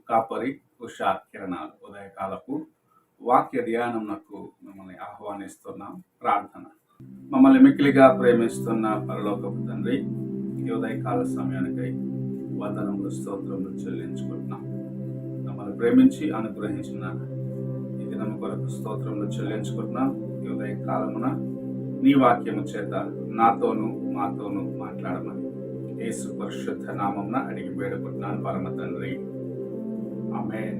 కాపరి ఉషా కిరణాలు ఉదయకాలపు వాక్య ధ్యానమునకు మిమ్మల్ని ఆహ్వానిస్తున్నాం. ప్రార్థన. మమ్మల్ని మిక్కిలిగా ప్రేమిస్తున్న పరలోకపు తండ్రి, ఈ ఉదయకాల సమయానికై వందనములు స్తోత్రములు చెల్లించుకుంటున్నాం. మమ్మల్ని ప్రేమించి అనుగ్రహించిన ఈ దినం కొరకు స్తోత్రములు చెల్లించుకుంటున్నాం. ఈ ఉదయకాలమున నీ వాక్యము చేత నాతోనూ మాతోనూ మాట్లాడమని యేసు పరిశుద్ధ నామమున అడిగి వేడుకుంటున్నాను పరమ తండ్రి, ఆమేన్.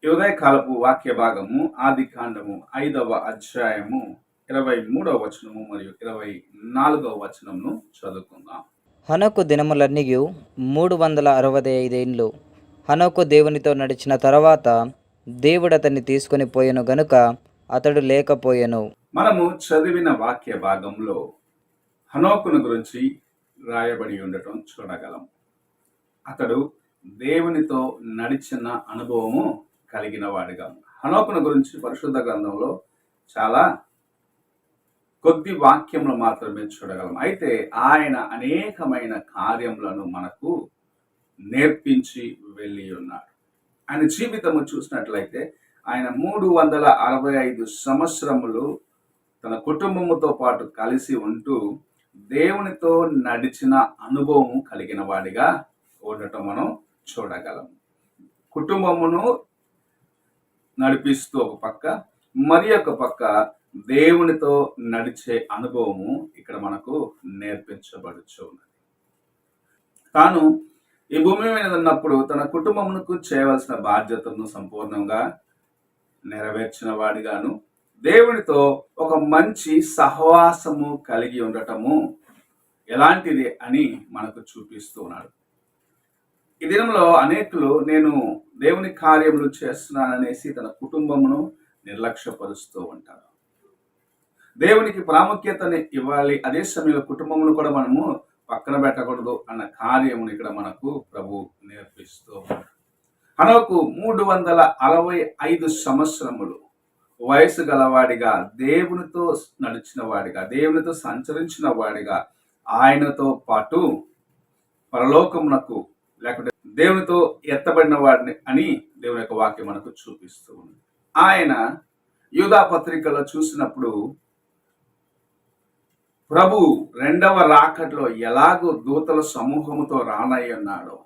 ఈ ఉదయకాలపు వాక్య భాగము ఆదికాండము 5వ అధ్యాయము 23వ వచనము మరియు 24వ వచనమును చదువుకుందాం. హనోకు దినములన్నీయు 365 ఏండ్లు. హనోకు దేవునితో నడిచిన తర్వాత దేవుడు అతన్ని తీసుకొని పోయెను గనుక అతడు లేకపోయెను. మనము చదివిన వాక్య భాగంలో హనోకును గురించి రాయబడి ఉండటం చూడగలం. అతడు దేవునితో నడిచిన అనుభవము కలిగిన వాడిగా. హనోకును గురించి పరిశుద్ధ గ్రంథంలో చాలా కొద్ది వాక్యములు మాత్రమే చూడగలం. అయితే ఆయన అనేకమైన కార్యములను మనకు నేర్పించి వెళ్ళి ఉన్నాడు. ఆయన జీవితము చూసినట్లయితే ఆయన 365 సంవత్సరములు తన కుటుంబముతో పాటు కలిసి ఉంటూ దేవునితో నడిచిన అనుభవం కలిగిన వాడిగా ఉండటం మనం చూడగలం. కుటుంబమును నడిపిస్తూ ఒక పక్క, మరి ఒక పక్క దేవునితో నడిచే అనుభవము ఇక్కడ మనకు నేర్పించబడుచు ఉన్నది. తాను ఈ భూమి మీద ఉన్నప్పుడు తన కుటుంబమునకు చేయవలసిన బాధ్యతను సంపూర్ణంగా నెరవేర్చిన వాడిగాను, దేవునితో ఒక మంచి సహవాసము కలిగి ఉండటము ఎలాంటిది అని మనకు చూపిస్తూ ఉన్నాడు. ఈ దినంలో అనేకులు నేను దేవుని కార్యములు చేస్తున్నాననేసి తన కుటుంబమును నిర్లక్ష్యపరుస్తూ ఉంటారు. దేవునికి ప్రాముఖ్యతని ఇవ్వాలి, అదే సమయంలో కుటుంబమును కూడా మనము పక్కన పెట్టకూడదు అన్న కార్యమును ఇక్కడ మనకు ప్రభు నేర్పిస్తూ ఉంటాడు. హనోకు 365 సంవత్సరములు వయసు గలవాడిగా, దేవునితో నడిచిన వాడిగా, దేవునితో సంచరించిన వాడిగా, ఆయనతో పాటు పరలోకమునకు లేకపోతే దేవునితో ఎత్తబడిన వాడిని అని దేవుని యొక్క వాక్యం మనకు చూపిస్తూ ఉంది. ఆయన యూదా పత్రికలో చూసినప్పుడు ప్రభు రెండవ రాకట్లో ఎలాగో దూతల సమూహముతో రానయ్యున్నాడో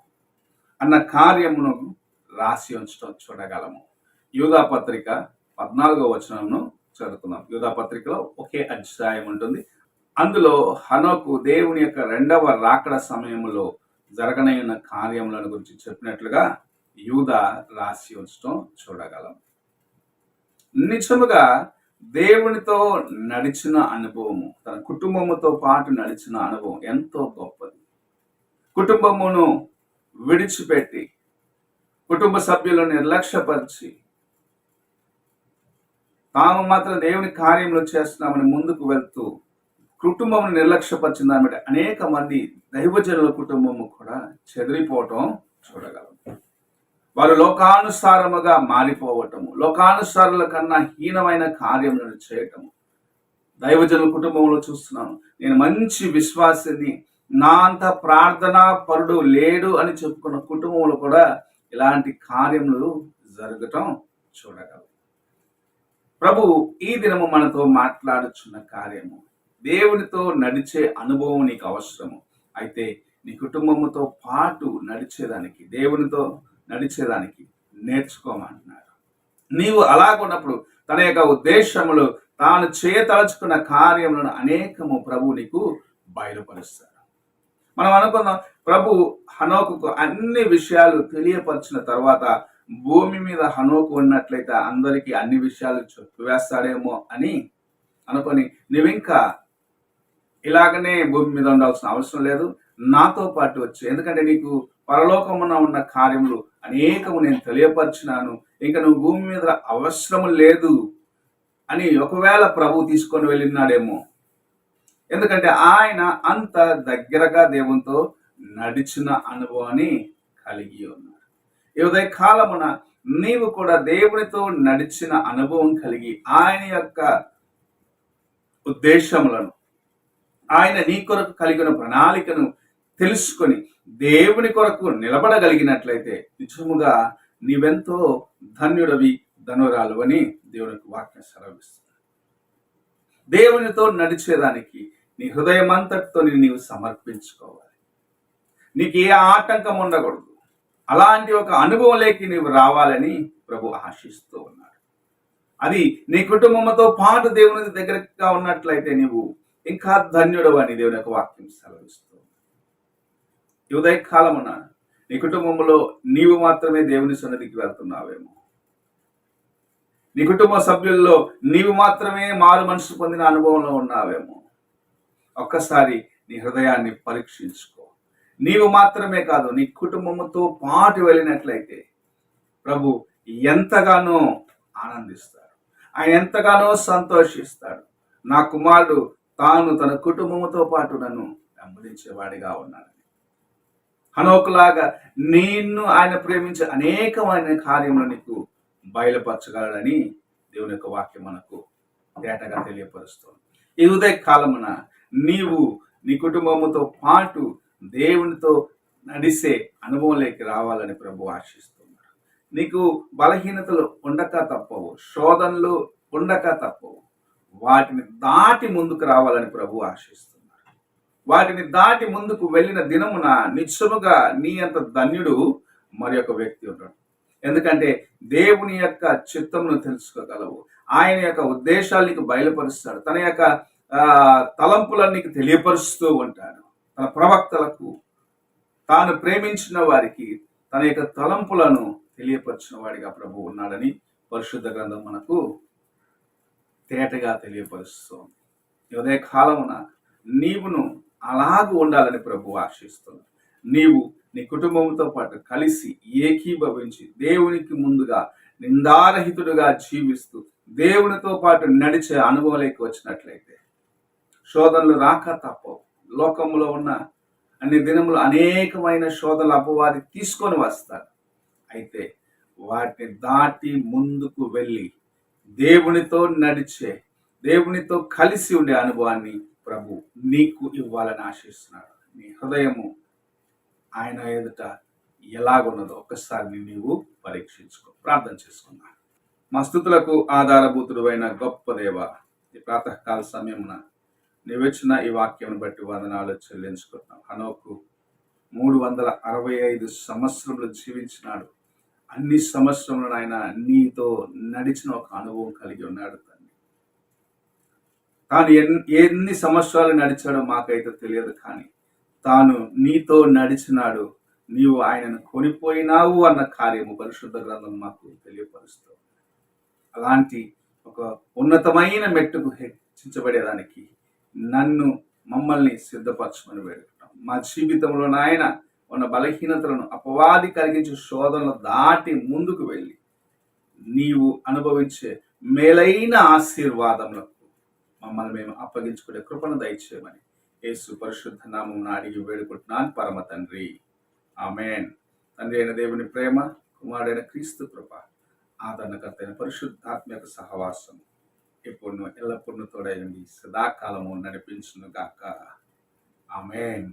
అన్న కార్యమును రాసి ఉంచడం చూడగలము. యూదా పత్రిక 14వ వచనమును చదువుతున్నాం. యూదా పత్రికలో ఒకే అధ్యాయం ఉంటుంది. అందులో హనోకు దేవుని యొక్క రెండవ రాకడ సమయంలో జరగనయ్యున్న కార్యములను గురించి చెప్పినట్లుగా యూదా రాసి ఉంచడం చూడగలం. నిజముగా దేవునితో నడిచిన అనుభవము, తన కుటుంబముతో పాటు నడిచిన అనుభవం ఎంతో గొప్పది. కుటుంబమును విడిచిపెట్టి, కుటుంబ సభ్యులను నిర్లక్ష్యపరిచి, తాము మాత్రం దేవుని కార్యములు చేస్తున్నామని ముందుకు వెళ్తూ కుటుంబం నిర్లక్ష్యపరిచిన దాన్ని బట్టి అనేక మంది దైవజనుల కుటుంబము కూడా చెదిరిపోవటం చూడగలం. వారు లోకానుసారముగా మారిపోవటము, లోకానుసారుల కన్నా హీనమైన కార్యములను చేయటము దైవజనుల కుటుంబంలో చూస్తున్నాను. నేను మంచి విశ్వాసిని, నా అంత ప్రార్థనా పరుడు లేడు అని చెప్పుకున్న కుటుంబంలో కూడా ఇలాంటి కార్యములు జరగటం చూడగలం. ప్రభు ఈ దినము మనతో మాట్లాడుచున్న కార్యము, దేవునితో నడిచే అనుభవం నీకు అవసరము. అయితే నీ కుటుంబముతో పాటు నడిచేదానికి, దేవునితో నడిచేదానికి నేర్చుకోమంటున్నాడు. నీవు అలాగున్నప్పుడు తన యొక్క ఉద్దేశములు, తాను చేయతలుచుకున్న కార్యములను అనేకము ప్రభు నీకు బయలుపరుస్తాడు. మనం అనుకుందాం, ప్రభు హనోకుకు అన్ని విషయాలు తెలియపరిచిన తర్వాత భూమి మీద హనోకు ఉన్నట్లయితే అందరికీ అన్ని విషయాలు చెప్పివేస్తాడేమో అని అనుకొని, నువ్వింకా ఇలాగనే భూమి మీద ఉండాల్సిన అవసరం లేదు, నాతో పాటు వచ్చి, ఎందుకంటే నీకు పరలోకమున ఉన్న కార్యములు అనేకము నేను తెలియపరిచినాను, ఇంకా నువ్వు భూమి మీద అవసరం లేదు అని ఒకవేళ ప్రభు తీసుకొని వెళ్ళినాడేమో. ఎందుకంటే ఆయన అంత దగ్గరగా దేవునితో నడిచిన అనుభవాన్ని కలిగి ఉన్నాడు. ఈ ఉదయ కాలమున నీవు కూడా దేవునితో నడిచిన అనుభవం కలిగి ఆయన యొక్క ఉద్దేశములను, ఆయన నీ కొరకు కలిగిన ప్రణాళికను తెలుసుకొని దేవుని కొరకు నిలబడగలిగినట్లయితే నిజముగా నీవెంతో ధన్యుడవి, ధనురాలు అని దేవునికి వాక్యం సెలవిస్తుంది. దేవునితో నడిచేదానికి నీ హృదయమంతటితో నీవు సమర్పించుకోవాలి. నీకు ఏ ఆటంకం ఉండకూడదు. అలాంటి ఒక అనుభవంలోకి నీవు రావాలని ప్రభు ఆశిస్తూ ఉన్నాడు. అది నీ కుటుంబంతో పాటు దేవుని దగ్గరగా ఉన్నట్లయితే నీవు ఇంకా ధన్యుడు అని దేవుని యొక్క వాక్యం సెలవిస్తూ. ఈ ఉదయకాలమున నీ కుటుంబంలో నీవు మాత్రమే దేవుని సన్నిధికి వెళ్తున్నావేమో, నీ కుటుంబ సభ్యుల్లో నీవు మాత్రమే మారు మనసు పొందిన అనుభవంలో ఉన్నావేమో, ఒక్కసారి నీ హృదయాన్ని పరీక్షించుకో. నీవు మాత్రమే కాదు, నీ కుటుంబముతో పాటు వెళ్ళినట్లయితే ప్రభు ఎంతగానో ఆనందిస్తాడు, ఆయన ఎంతగానో సంతోషిస్తాడు. నా కుమారుడు తాను తన కుటుంబముతో పాటు నన్ను వెంబడించేవాడిగా ఉన్నాడని. హనోకులాగా నిన్ను ఆయన ప్రేమించే అనేకమైన కార్యములు నీకు బయలుపరచగలడని దేవుని యొక్క వాక్యం మనకు తేటగా తెలియపరుస్తుంది. ఈ ఉదయ కాలమున నీవు నీ కుటుంబముతో పాటు దేవునితో నడిసే అనుభవంలోకి రావాలని ప్రభు ఆశిస్తున్నాడు. నీకు బలహీనతలు ఉండక తప్పవు, శోధనలు ఉండక తప్పవు. వాటిని దాటి ముందుకు రావాలని ప్రభు ఆశిస్తున్నాడు. వాటిని దాటి ముందుకు వెళ్ళిన దినమున నిశ్చయముగా నీ అంత ధన్యుడు మరి ఒక వ్యక్తి ఉన్నాడు. ఎందుకంటే దేవుని యొక్క చిత్తమును తెలుసుకోగలవు. ఆయన యొక్క ఉద్దేశాలు నీకు బయలుపరుస్తాడు. తన యొక్క తలంపులను నీకు తెలియపరుస్తూ ఉంటాడు. తన ప్రవక్తలకు తాను ప్రేమించిన వారికి తన యొక్క తలంపులను తెలియపరిచిన వాడిగా ప్రభు ఉన్నాడని పరిశుద్ధ గ్రంథం మనకు తేటగా తెలియపరుస్తుంది. ఉదయ కాలమున నీవును అలాగూ ఉండాలని ప్రభు ఆశిస్తుంది. నీవు నీ కుటుంబంతో పాటు కలిసి ఏకీభవించి దేవునికి ముందుగా నిందారహితుడుగా జీవిస్తూ దేవునితో పాటు నడిచే అనుభవంలోకి వచ్చినట్లయితే శోధనలు రాక తప్పవు. లోకంలో ఉన్న అన్ని దినములు అనేకమైన శోధనలు అపవాది తీసుకొని వస్తాడు. అయితే వాటిని దాటి ముందుకు వెళ్ళి దేవునితో నడిచే, దేవునితో కలిసి ఉండే అనుభవాన్ని ప్రభు నీకు ఇవ్వాలని ఆశిస్తున్నాడు. నీ హృదయము ఆయన ఎదుట ఎలాగున్నదో ఒక్కసారి నీవు పరీక్షించుకో. ప్రార్థన చేసుకున్నాను. మా స్తుతులకు ఆధారభూతుడు అయిన గొప్ప దేవ, ఈ ప్రాతకాల సమయమున నీవచ్చిన ఈ వాక్యం బట్టి వందనాలు చెల్లించుకుంటున్నాం. హనోకు 365 సంవత్సరములు జీవించినాడు. అన్ని సంవత్సరములను ఆయన నీతో నడిచిన ఒక అనుభవం కలిగి ఉన్నాడు తండ్రి. తాను ఎన్ని సంవత్సరాలు నడిచాడో మాకైతే తెలియదు, కానీ తాను నీతో నడిచినాడు. నీవు ఆయనను కొనిపోయినావు అన్న కార్యము పరిశుద్ధ గ్రంథం మాకు తెలియపరుస్తుంది. అలాంటి ఒక ఉన్నతమైన మెట్టుకు హెచ్చించబడేదానికి మమ్మల్ని సిద్ధపరచమని వేడుకుంటాం. మా జీవితంలో నాయన ఉన్న బలహీనతలను, అపవాది కలిగించే శోధనలు దాటి ముందుకు వెళ్ళి నీవు అనుభవించే మేలైన ఆశీర్వాదములకు మమ్మల్ని మేము అప్పగించుకునే కృపను దయచేయమని యేసు పరిశుద్ధ నామమున అడిగి వేడుకుంటున్నాను పరమ తండ్రి. ఆమేన్. తండ్రి అయిన దేవుని ప్రేమ, కుమారుడైన క్రీస్తు కృప, ఆదరణకర్తైన పరిశుద్ధాత్మ యొక్క సహవాసం ఎప్పుడు ఎల్లప్పుడూ తోడై ఉండి సదాకాలము నడిపించును గాక. ఆమేన్.